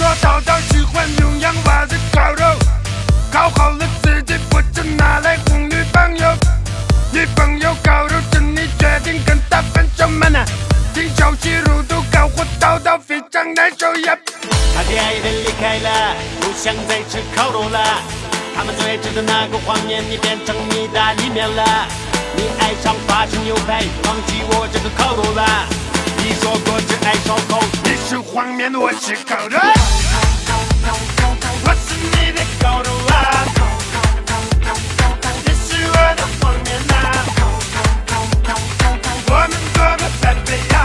说淘淘喜欢牛羊娃子烤肉，烤好了自己不就拿来哄女朋友，女朋友烤肉着你决定跟他分手吗？那听消息入肚，搞活淘淘非常难受呀。他的爱人离开了，不想再吃烤肉了。他们最爱吃的那个黄面，你变成意大利面了。你爱上法式牛排，忘记我这个烤肉了。你说过只爱烧烤，你是黄面，我是烤肉，我是你的烤肉啊，你是我的黄面啊，我们多么般配呀！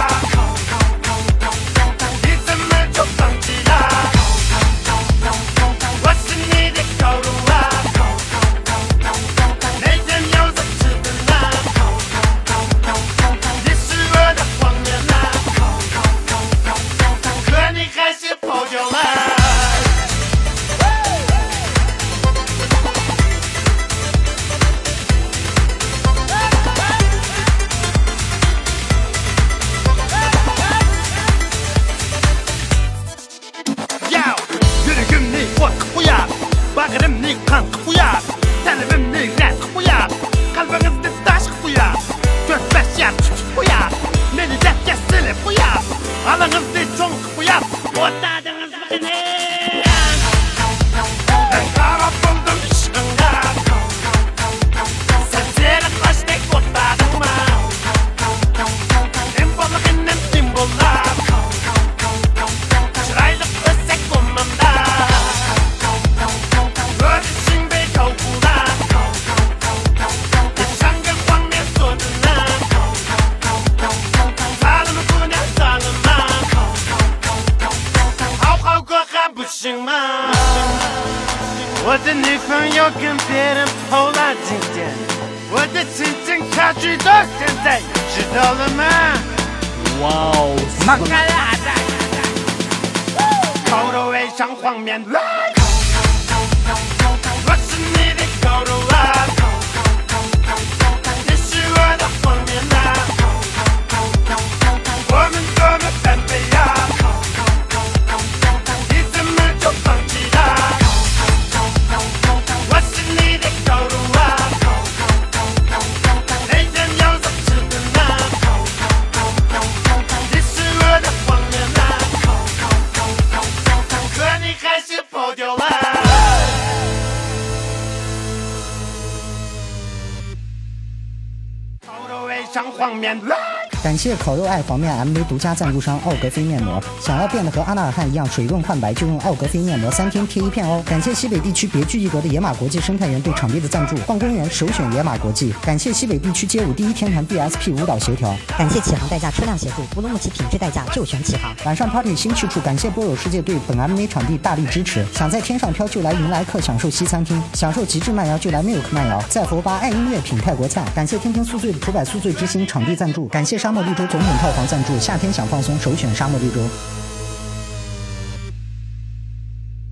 你怎么就放弃了？我是你的烤肉啊，每天有着吃的呢。你是我的黄面啊，可你还是跑掉了。خويا خويا تعلمني غير خويا قلبك غادي تطاش خويا تفاش خويا ملي جات كاسل خويا على غادي تشون خويا وطادا غزبغني我的女朋友跟别人跑了今天，我的亲情差距到现在，知道了吗？哇哦，马嘎啦的，烤肉味上黄面来，我是你的烤肉啊，你是我的黄面啊，我们多么般配呀！你怎么就放弃了？我是你的烤肉啊，每天有着吃的呢。你是我的黄面啊，可你还是跑掉了。烤肉味上黄面来。感谢烤肉爱黄面 MV 独家赞助商奥格菲面膜，想要变得和阿纳尔汗一样水润焕白，就用奥格菲面膜3天贴1片哦。感谢西北地区别具一格的野马国际生态园对场地的赞助，逛公园首选野马国际。感谢西北地区街舞第一天团 DSP 舞蹈协调，感谢启航代驾车辆协助，乌鲁木齐品质代驾就选启航。晚上 party 新去处，感谢波友世界对本 MV 场地大力支持。想在天上飘就来云来客享受西餐厅，享受极致慢摇就来 Milk 慢摇，在佛吧爱音乐品泰国菜。感谢天天宿醉的土百宿醉之星场地赞助，感谢沙漠绿洲总统套房赞助，夏天想放松首选沙漠绿洲。